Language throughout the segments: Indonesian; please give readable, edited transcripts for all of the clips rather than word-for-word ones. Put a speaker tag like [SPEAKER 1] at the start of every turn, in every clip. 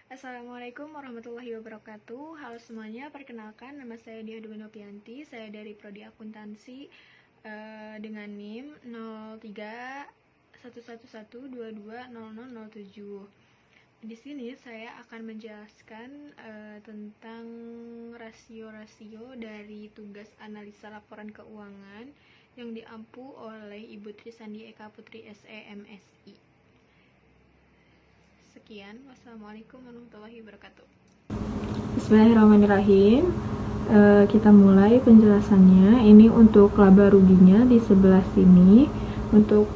[SPEAKER 1] Assalamualaikum warahmatullahi wabarakatuh. Halo semuanya, perkenalkan nama saya Diah Nopianti. Saya dari Prodi Akuntansi dengan NIM 031111220007. Di sini saya akan menjelaskan tentang rasio-rasio dari tugas analisa laporan keuangan yang diampu oleh Ibu Trisandi Eka Putri SE MSI. Sekian, wassalamualaikum warahmatullahi wabarakatuh.
[SPEAKER 2] Bismillahirrahmanirrahim. Kita mulai penjelasannya. Ini untuk laba ruginya di sebelah sini. Untuk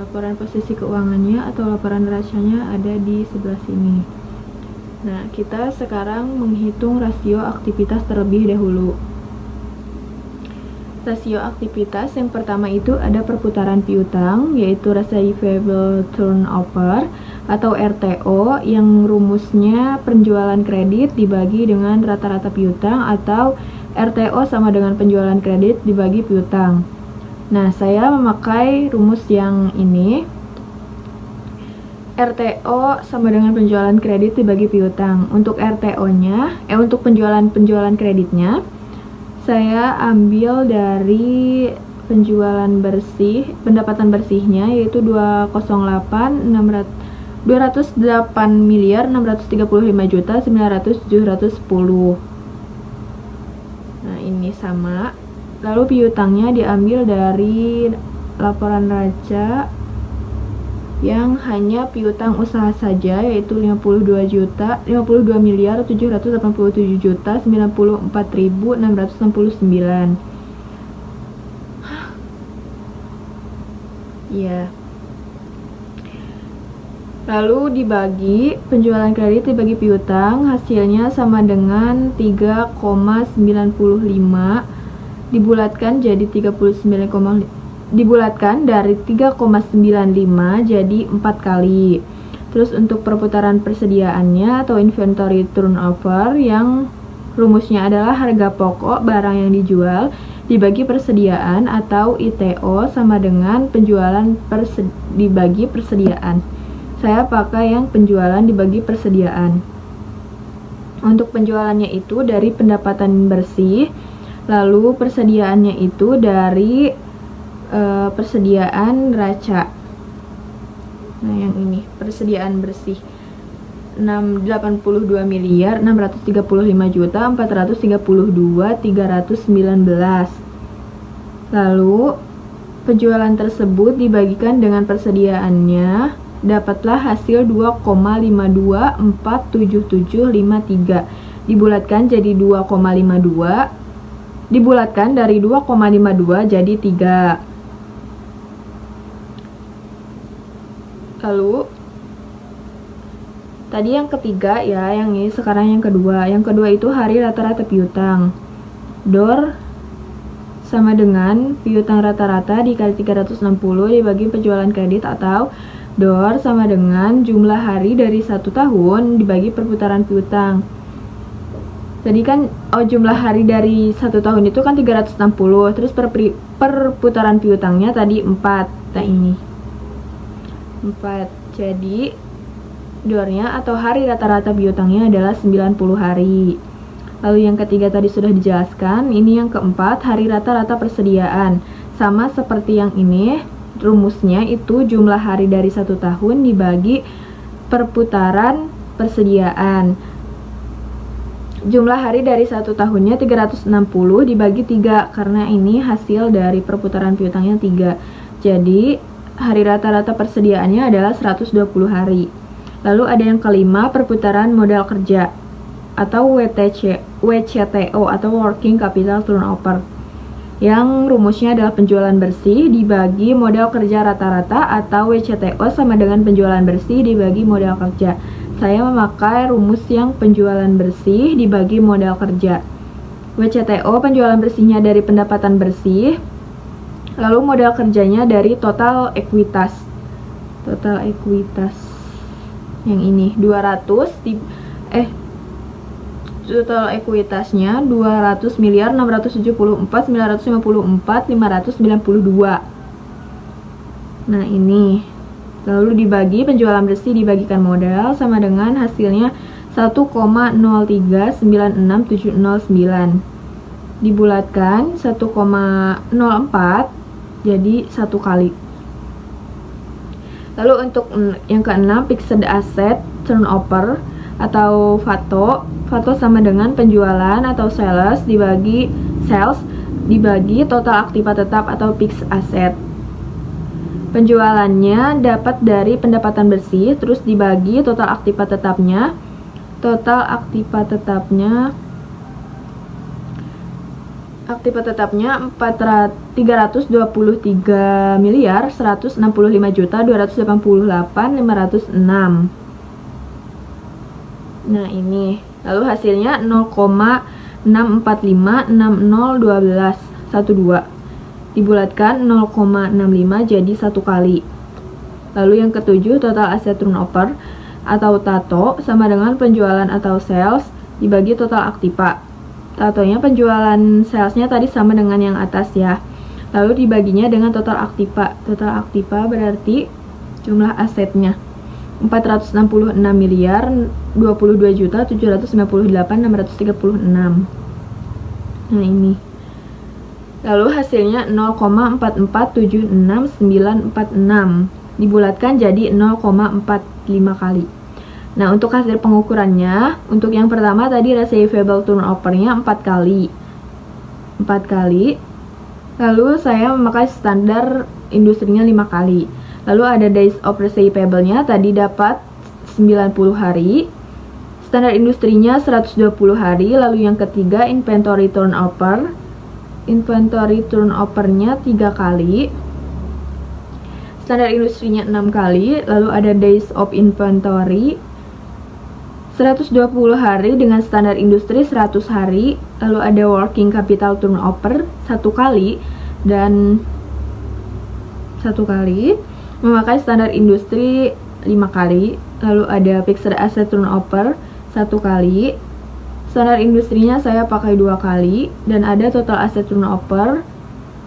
[SPEAKER 2] laporan posisi keuangannya atau laporan neraca ada di sebelah sini. Nah, kita sekarang menghitung rasio aktivitas terlebih dahulu. Rasio aktivitas yang pertama itu ada perputaran piutang, yaitu receivable turnover atau RTO, yang rumusnya penjualan kredit dibagi dengan rata-rata piutang, atau RTO sama dengan penjualan kredit dibagi piutang. Nah, saya memakai rumus yang ini. RTO sama dengan penjualan kredit dibagi piutang. Untuk RTO-nya, untuk penjualan kreditnya, saya ambil dari penjualan bersih, pendapatan bersihnya, yaitu 208.635.910. Nah, ini sama. Lalu piutangnya diambil dari laporan neraca yang hanya piutang usaha saja, yaitu 52.787.094.669. Ya. Lalu dibagi penjualan kredit dibagi piutang, hasilnya sama dengan 3,95 dibulatkan jadi 39,5. Dibulatkan dari 3,95 jadi 4 kali. Terus untuk perputaran persediaannya atau inventory turnover, yang rumusnya adalah harga pokok barang yang dijual dibagi persediaan atau ITO sama dengan penjualan dibagi persediaan. Saya pakai yang penjualan dibagi persediaan. Untuk penjualannya itu dari pendapatan bersih, lalu persediaannya itu dari persediaan neraca. Nah, yang ini persediaan bersih 82.635.432.319. Lalu penjualan tersebut dibagikan dengan persediaannya, dapatlah hasil 2,52477753. Dibulatkan jadi 2,52, dibulatkan dari 2,52 jadi 3. Lalu tadi yang ketiga ya, yang ini sekarang yang kedua. Yang kedua itu hari rata-rata piutang. DOR sama dengan piutang rata-rata dikali 360 dibagi penjualan kredit, atau DOR sama dengan jumlah hari dari 1 tahun dibagi perputaran piutang. Tadi kan jumlah hari dari 1 tahun itu kan 360, terus perputaran piutangnya tadi 4. Nah, ini 4. Jadi DOR-nya atau hari rata-rata piutangnya adalah 90 hari. Lalu yang ketiga tadi sudah dijelaskan. Ini yang keempat, hari rata-rata persediaan. Sama seperti yang ini, rumusnya itu jumlah hari dari 1 tahun dibagi perputaran persediaan. Jumlah hari dari 1 tahunnya 360 dibagi 3, karena ini hasil dari perputaran piutangnya 3. Jadi hari rata-rata persediaannya adalah 120 hari. Lalu ada yang kelima, perputaran modal kerja atau WCTO atau Working Capital Turnover, yang rumusnya adalah penjualan bersih dibagi modal kerja rata-rata, atau WCTO sama dengan penjualan bersih dibagi modal kerja. Saya memakai rumus yang penjualan bersih dibagi modal kerja. WCTO penjualan bersihnya dari pendapatan bersih, lalu modal kerjanya dari total ekuitas. Total ekuitas yang ini 200 total ekuitasnya 200.674.954.592. Nah, ini. Lalu dibagi penjualan bersih dibagikan modal sama dengan hasilnya 1,0396709. Dibulatkan 1,04 jadi 1 kali. Lalu untuk yang keenam, fixed asset turnover atau FATO. FATO sama dengan penjualan atau sales dibagi total aktiva tetap atau fixed asset. Penjualannya dapat dari pendapatan bersih, terus dibagi total aktiva tetapnya. Total aktiva tetapnya 323.165.288.506. Nah, ini. Lalu hasilnya 0,6456012 dibulatkan 0,65 jadi 1 kali. Lalu yang ketujuh, total asset turnover atau TATO sama dengan penjualan atau sales dibagi total aktiva. TATO-nya penjualan salesnya tadi sama dengan yang atas ya. Lalu dibaginya dengan total aktiva. Total aktiva berarti jumlah asetnya 466.022.798.636. Nah, ini. Lalu hasilnya 0,4476946 dibulatkan jadi 0,45 kali. Nah, untuk hasil pengukurannya, untuk yang pertama tadi receivable turnover-nya 4 kali. 4 kali. Lalu saya memakai standar industrinya 5 kali. Lalu ada days of receivable-nya tadi dapat 90 hari. Standar industrinya 120 hari. Lalu yang ketiga inventory turnover. Inventory turnover-nya 3 kali. Standar industrinya 6 kali. Lalu ada days of inventory 120 hari dengan standar industri 100 hari. Lalu ada working capital turnover 1 kali dan 1 kali. Memakai standar industri 5 kali. Lalu ada fixed asset turnover 1 kali. Standar industrinya saya pakai 2 kali. Dan ada total asset turnover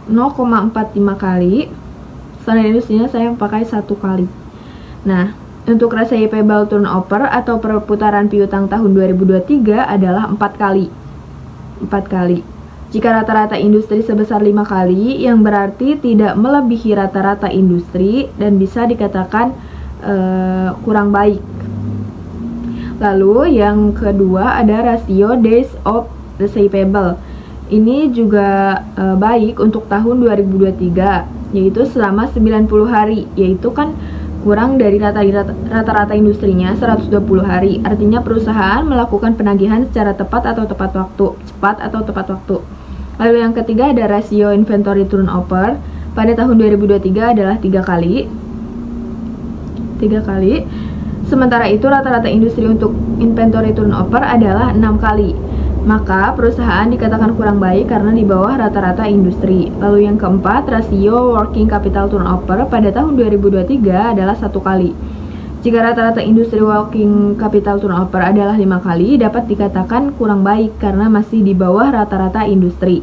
[SPEAKER 2] 0,45 kali. Standar industrinya saya pakai 1 kali. Nah, untuk receivable turnover atau perputaran piutang tahun 2023 adalah 4 kali. 4 kali. Jika rata-rata industri sebesar 5 kali, yang berarti tidak melebihi rata-rata industri dan bisa dikatakan kurang baik. Lalu yang kedua ada rasio days of receivable. Ini juga baik untuk tahun 2023, yaitu selama 90 hari, yaitu kan kurang dari rata-rata industrinya 120 hari. Artinya perusahaan melakukan penagihan secara tepat atau tepat waktu, cepat atau tepat waktu. Lalu yang ketiga ada rasio inventory turnover. Pada tahun 2023 adalah 3 kali. 3 kali. Sementara itu rata-rata industri untuk inventory turnover adalah 6 kali. Maka perusahaan dikatakan kurang baik karena di bawah rata-rata industri. Lalu yang keempat, rasio working capital turnover pada tahun 2023 adalah 1 kali. Jika rata-rata industri working capital turnover adalah 5 kali, dapat dikatakan kurang baik karena masih di bawah rata-rata industri.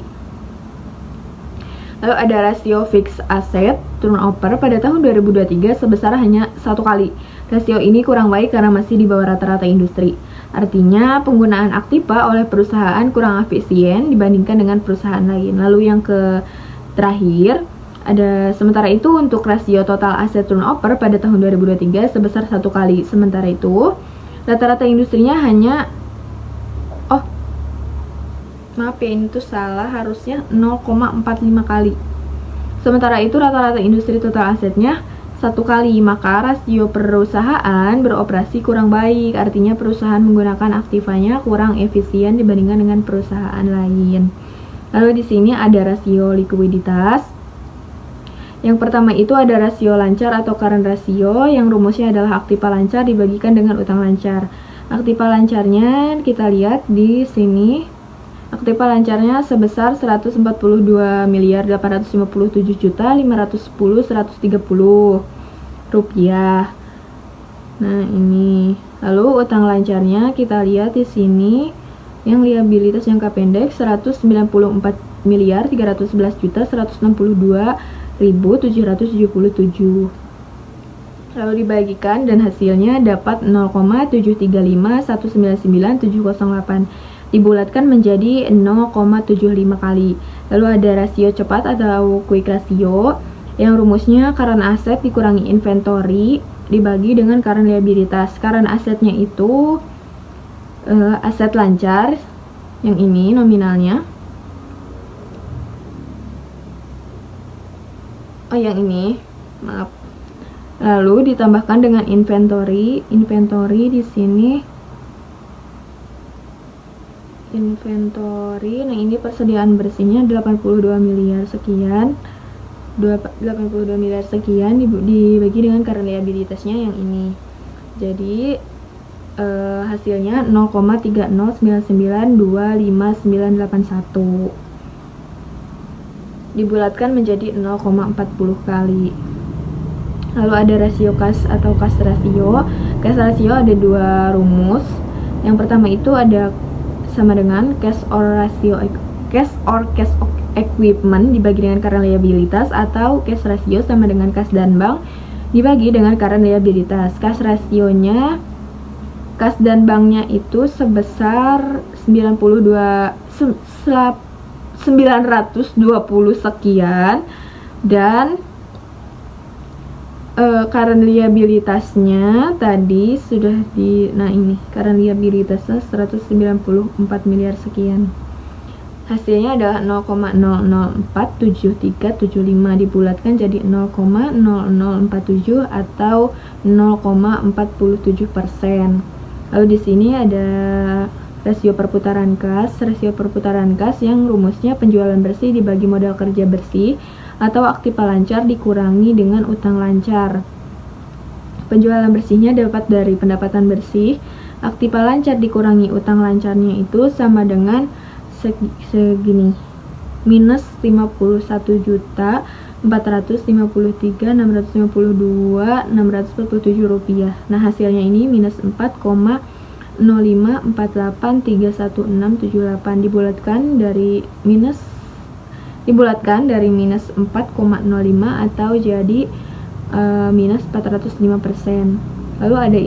[SPEAKER 2] Lalu ada rasio fixed asset turnover pada tahun 2023 sebesar hanya 1 kali. Rasio ini kurang baik karena masih di bawah rata-rata industri. Artinya penggunaan aktiva oleh perusahaan kurang efisien dibandingkan dengan perusahaan lain. Lalu yang terakhir ada sementara itu untuk rasio total aset turnover pada tahun 2023 sebesar 1 kali. Sementara itu rata-rata industrinya hanya maaf ya, ini tuh salah, harusnya 0,45 kali. Sementara itu rata-rata industri total asetnya 1 kali, maka rasio perusahaan beroperasi kurang baik. Artinya perusahaan menggunakan aktivanya kurang efisien dibandingkan dengan perusahaan lain. Lalu di sini ada rasio likuiditas. Yang pertama itu ada rasio lancar atau current ratio, yang rumusnya adalah aktiva lancar dibagikan dengan utang lancar. Aktiva lancarnya kita lihat di sini. Aktiva lancarnya sebesar 142.857.510.130 rupiah. Nah, ini. Lalu utang lancarnya kita lihat di sini. Yang liabilitas jangka pendek 194.311.162.777. lalu dibagikan dan hasilnya dapat 0,735199708. Dibulatkan menjadi 0,75 kali. Lalu ada rasio cepat atau quick ratio yang rumusnya current aset dikurangi inventory dibagi dengan current liabilitas. Current asetnya itu aset lancar, yang ini nominalnya. Yang ini, maaf. Lalu ditambahkan dengan inventory. Inventory di sini nah ini persediaan bersihnya 82 miliar sekian. 82 miliar sekian dibagi dengan current liabilitasnya yang ini. Jadi hasilnya 0,3099259981. Dibulatkan menjadi 0,40 kali. Lalu ada rasio kas atau cash ratio. Cash ratio ada dua rumus. Yang pertama itu ada sama dengan cash or cash equipment dibagi dengan current liabilitas, atau cash ratio sama dengan kas dan bank dibagi dengan current liabilitas. Cash rasionya kas dan banknya itu sebesar 920 sekian, dan current liabilitasnya tadi sudah ini current liabilitasnya 194 miliar sekian. Hasilnya adalah 0,0047375, dibulatkan jadi 0,0047 atau 0,47%. Lalu di sini ada rasio perputaran kas. Rasio perputaran kas yang rumusnya penjualan bersih dibagi modal kerja bersih atau aktiva lancar dikurangi dengan utang lancar. Penjualan bersihnya dapat dari pendapatan bersih. Aktiva lancar dikurangi utang lancarnya itu sama dengan segini, minus 51.453.652.647 rupiah. Nah hasilnya ini minus 4,0548311678. dibulatkan dari minus 4,05 atau jadi minus 405%. Lalu ada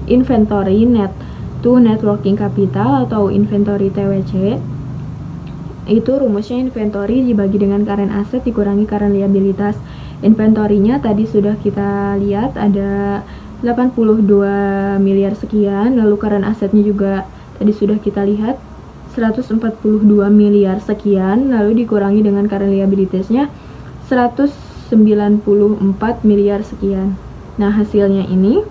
[SPEAKER 2] inventory net to net working capital atau inventory TWC. Itu rumusnya inventory dibagi dengan current asset dikurangi current liabilitas. Inventory-nya tadi sudah kita lihat ada 82 miliar sekian, lalu current assetnya juga tadi sudah kita lihat 142 miliar sekian, lalu dikurangi dengan current liabilitasnya 194 miliar sekian. Nah hasilnya ini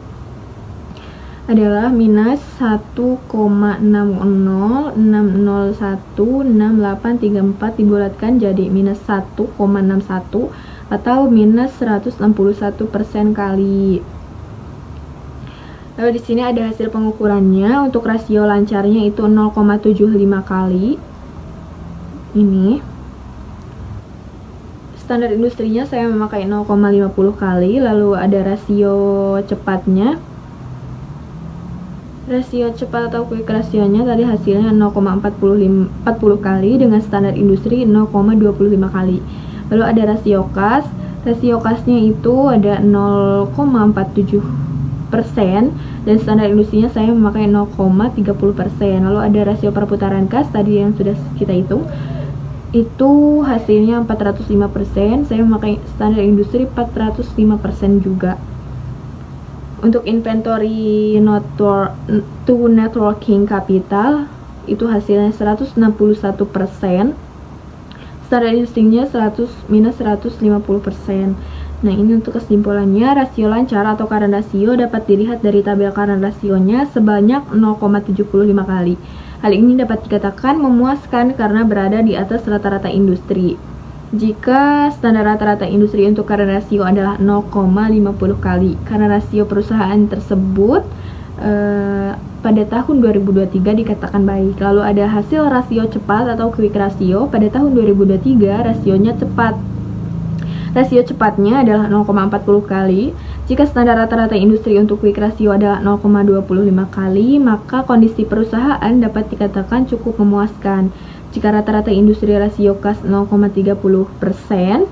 [SPEAKER 2] adalah minus 1,6060016834 dibulatkan jadi minus 1,61 atau minus 161% kali. Lalu di sini ada hasil pengukurannya. Untuk rasio lancarnya itu 0,75 kali. Ini. Standar industrinya saya memakai 0,50 kali. Lalu ada rasio cepatnya. Rasio cepat atau quick rasionya tadi hasilnya 0,40 kali, dengan standar industri 0,25 kali. Lalu ada rasio kas. Rasio kasnya itu ada 0,47%, dan standar industrinya saya memakai 0,30%. Lalu ada rasio perputaran kas tadi yang sudah kita hitung, itu hasilnya 405%. Saya memakai standar industri 405% juga. Untuk inventory to net working capital itu hasilnya 161%. Standar industrinya minus 150%. Nah ini untuk kesimpulannya, rasio lancar atau current ratio dapat dilihat dari tabel current rasionya sebanyak 0,75 kali. Hal ini dapat dikatakan memuaskan karena berada di atas rata-rata industri. Jika standar rata-rata industri untuk current ratio adalah 0,50 kali, karena rasio perusahaan tersebut pada tahun 2023 dikatakan baik. Lalu ada hasil rasio cepat atau quick ratio. Pada tahun 2023 rasionya cepat. Rasio cepatnya adalah 0,40 kali. Jika standar rata-rata industri untuk quick ratio adalah 0,25 kali, maka kondisi perusahaan dapat dikatakan cukup memuaskan. Jika rata-rata industri rasio kas 0,30%,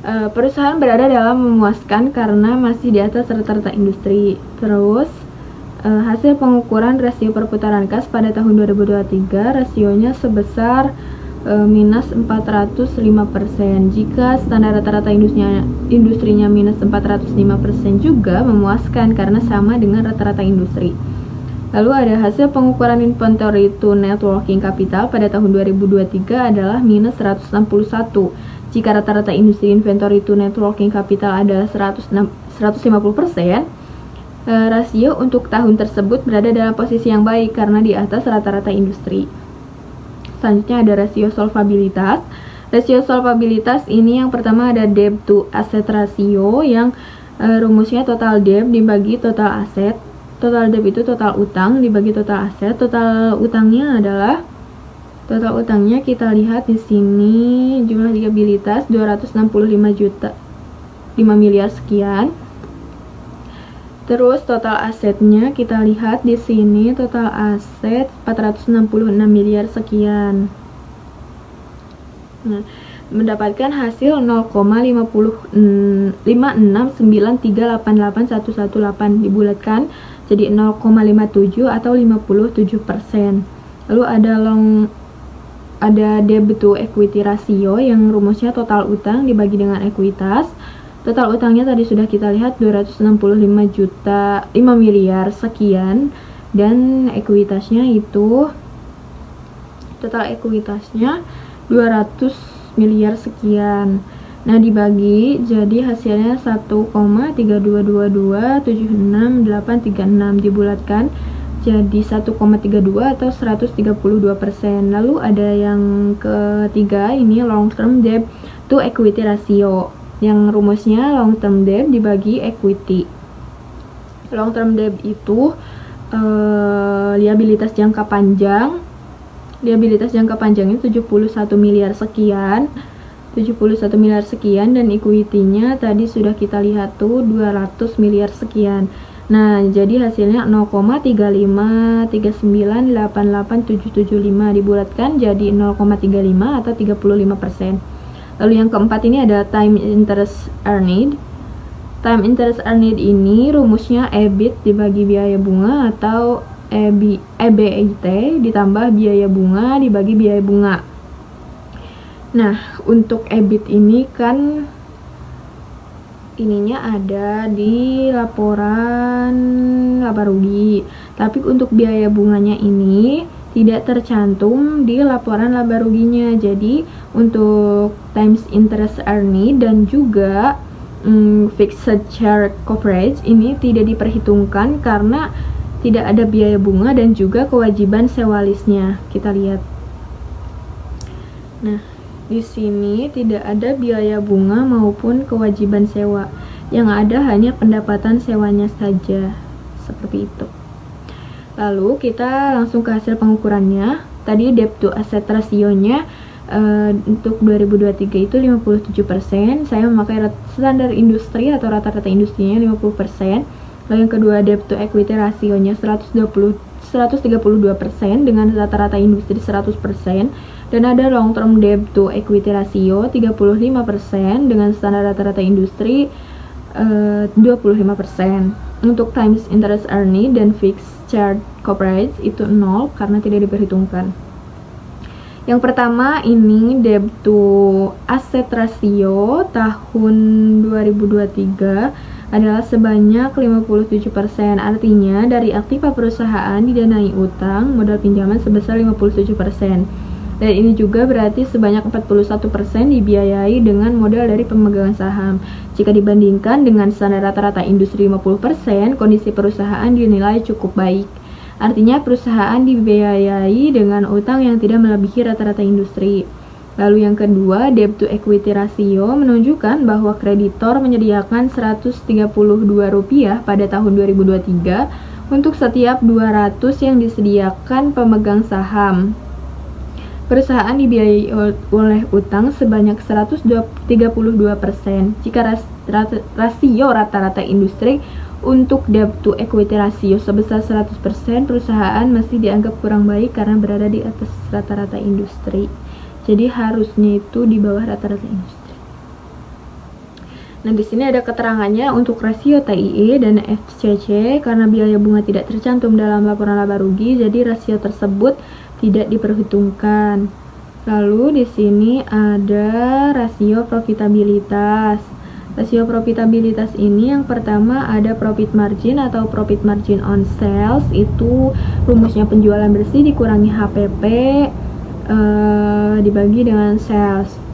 [SPEAKER 2] Perusahaan berada dalam memuaskan karena masih di atas rata-rata industri. Terus hasil pengukuran rasio perputaran kas pada tahun 2023 rasionya sebesar minus 405%. Jika standar rata-rata industrinya minus 405% juga memuaskan karena sama dengan rata-rata industri. Lalu ada hasil pengukuran inventory to net working capital pada tahun 2023 adalah minus 161. Jika rata-rata industri inventory to net working capital adalah 150%, rasio untuk tahun tersebut berada dalam posisi yang baik karena di atas rata-rata industri. Selanjutnya ada rasio solvabilitas. Rasio solvabilitas ini yang pertama ada debt to asset ratio yang rumusnya total debt dibagi total aset. Total debt itu total utang dibagi total aset. Total utangnya kita lihat di sini jumlah liabilitas 265 juta 5 miliar sekian. Terus total asetnya kita lihat di sini total aset 466 miliar sekian. Nah, mendapatkan hasil 0,5693881118 dibulatkan jadi 0,57 atau 57%. Lalu ada debt to equity ratio yang rumusnya total utang dibagi dengan ekuitas. Total utangnya tadi sudah kita lihat 265 juta 5 miliar sekian, dan ekuitasnya itu total ekuitasnya 200 miliar sekian. Nah, dibagi jadi hasilnya 1,322276836 dibulatkan jadi 1,32 atau 132%. Lalu ada yang ketiga, ini long term debt to equity ratio yang rumusnya long term debt dibagi equity. Long term debt itu liabilitas jangka panjang. Liabilitas jangka panjangnya 71 miliar sekian. 71 miliar sekian dan equity-nya tadi sudah kita lihat tuh 200 miliar sekian. Nah, jadi hasilnya 0,353988775 dibulatkan jadi 0,35 atau 35%. Lalu yang keempat ini ada time interest earned. Time interest earned ini rumusnya EBIT dibagi biaya bunga atau EBIT ditambah biaya bunga dibagi biaya bunga. Nah, untuk EBIT ini kan ininya ada di laporan laba rugi, tapi untuk biaya bunganya ini tidak tercantum di laporan laba ruginya. Jadi untuk times interest earned dan juga fixed charge coverage ini tidak diperhitungkan karena tidak ada biaya bunga dan juga kewajiban sewa lease-nya. Kita lihat. Nah, di sini tidak ada biaya bunga maupun kewajiban sewa. Yang ada hanya pendapatan sewanya saja. Seperti itu. Lalu kita langsung ke hasil pengukurannya. Tadi debt to asset ratio-nya untuk 2023 itu 57%. Saya memakai standar industri atau rata-rata industrinya 50%. Lalu yang kedua debt to equity ratio-nya 132% dengan rata-rata industri 100%. Dan ada long term debt to equity ratio 35% dengan standar rata-rata industri 25%. Untuk times interest earned dan fixed charge coverage itu 0 karena tidak diperhitungkan. Yang pertama ini debt to asset ratio tahun 2023 adalah sebanyak 57%. Artinya dari aktiva perusahaan didanai utang modal pinjaman sebesar 57%. Dan ini juga berarti sebanyak 41% dibiayai dengan modal dari pemegang saham. Jika dibandingkan dengan standar rata-rata industri 50%, kondisi perusahaan dinilai cukup baik. Artinya perusahaan dibiayai dengan utang yang tidak melebihi rata-rata industri. Lalu yang kedua, debt to equity ratio menunjukkan bahwa kreditor menyediakan Rp132 pada tahun 2023 untuk setiap 200 yang disediakan pemegang saham. Perusahaan dibiayai oleh utang sebanyak 132%. Jika rasio rata-rata industri untuk debt to equity ratio sebesar 100%, perusahaan masih dianggap kurang baik karena berada di atas rata-rata industri. Jadi harusnya itu di bawah rata-rata industri. Nah, di sini ada keterangannya untuk rasio TIE dan FCC karena biaya bunga tidak tercantum dalam laporan laba rugi, jadi rasio tersebut tidak diperhitungkan. Lalu di sini ada rasio profitabilitas. Rasio profitabilitas ini yang pertama ada profit margin atau profit margin on sales, itu rumusnya penjualan bersih dikurangi HPP dibagi dengan sales.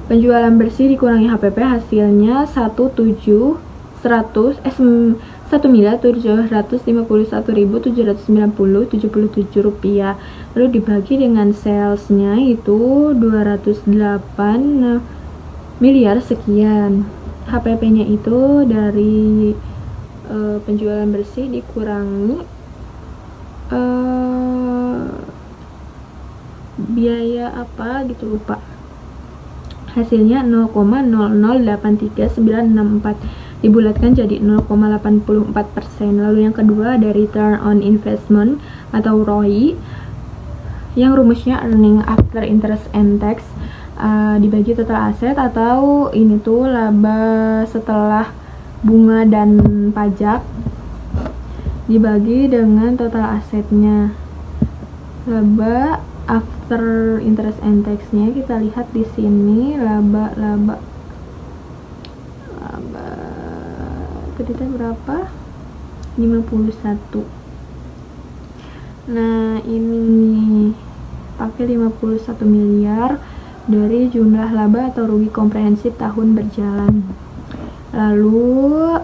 [SPEAKER 2] Penjualan bersih dikurangi HPP hasilnya 1.751.790.797 rupiah. Lalu dibagi dengan salesnya itu 208 miliar sekian. HPP-nya itu dari penjualan bersih dikurangi biaya apa gitu lupa. Hasilnya 0,0083964 dibulatkan jadi 0,84%. Lalu yang kedua ada return on investment atau ROI yang rumusnya earning after interest and tax dibagi total aset, atau ini tuh laba setelah bunga dan pajak dibagi dengan total asetnya. Laba after interest and tax-nya kita lihat di sini laba kreditnya berapa? 51. Nah, ini pakai 51 miliar dari jumlah laba atau rugi komprehensif tahun berjalan. Lalu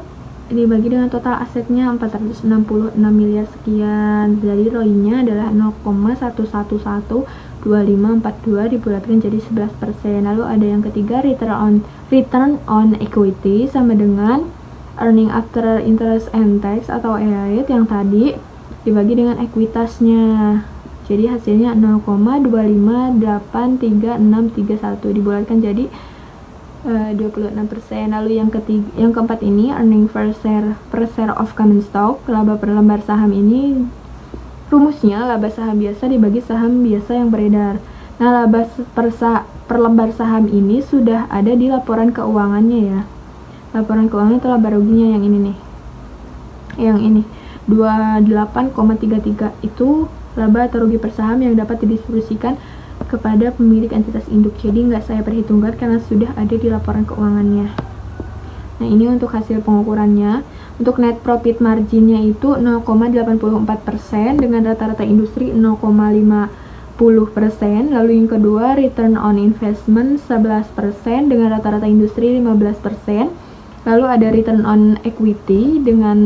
[SPEAKER 2] dibagi dengan total asetnya 466 miliar sekian. Jadi ROI-nya adalah 0,1112542 dibulatkan jadi 11%. Lalu ada yang ketiga return on equity sama dengan earning after interest and tax atau EAT yang tadi dibagi dengan ekuitasnya. Jadi hasilnya 0,258361 dibulatkan jadi 26%. Lalu yang keempat ini earning per share of common stock, laba per lembar saham ini rumusnya laba saham biasa dibagi saham biasa yang beredar. Nah, laba per lembar saham ini sudah ada di laporan keuangannya ya. Laporan keuangan itu laba ruginya yang ini nih. Yang ini 28,33 itu laba atau rugi per saham yang dapat didistribusikan kepada pemilik entitas induk, jadi nggak saya perhitungkan karena sudah ada di laporan keuangannya. Nah, ini untuk hasil pengukurannya. Untuk net profit marginnya itu 0,84% dengan rata-rata industri 0,50%. Lalu yang kedua return on investment 11% dengan rata-rata industri 15%. Lalu ada return on equity dengan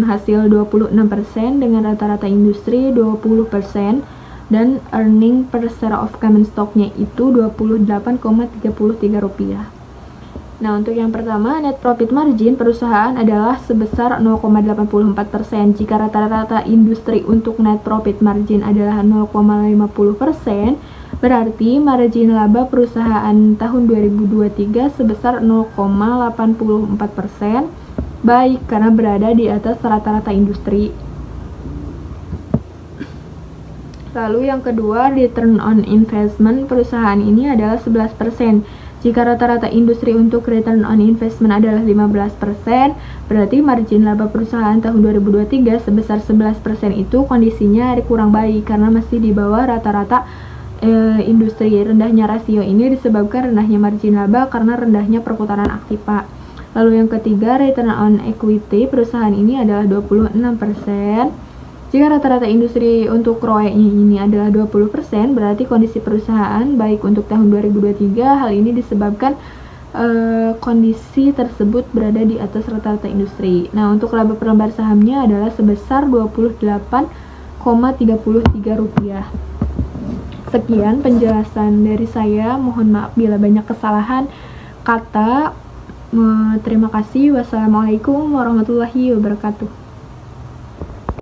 [SPEAKER 2] hasil 26% dengan rata-rata industri 20%. Dan earning per share of common stock-nya itu 28,33 rupiah. Nah, untuk yang pertama net profit margin perusahaan adalah sebesar 0,84%. Jika rata-rata industri untuk net profit margin adalah 0,50%, berarti margin laba perusahaan tahun 2023 sebesar 0,84%, baik karena berada di atas rata-rata industri. Lalu yang kedua, return on investment perusahaan ini adalah 11%. Jika rata-rata industri untuk return on investment adalah 15%, berarti margin laba perusahaan tahun 2023 sebesar 11% itu kondisinya kurang baik karena masih di bawah rata-rata industri. Rendahnya rasio ini disebabkan rendahnya margin laba karena rendahnya perputaran aktiva. Lalu yang ketiga, return on equity perusahaan ini adalah 26%. Jika rata-rata industri untuk ROE-nya ini adalah 20%, berarti kondisi perusahaan baik untuk tahun 2023. Hal ini disebabkan kondisi tersebut berada di atas rata-rata industri. Nah, untuk laba per lembar sahamnya adalah sebesar 28,33 rupiah. Sekian penjelasan dari saya. Mohon maaf bila banyak kesalahan kata. Terima kasih. Wassalamualaikum warahmatullahi wabarakatuh.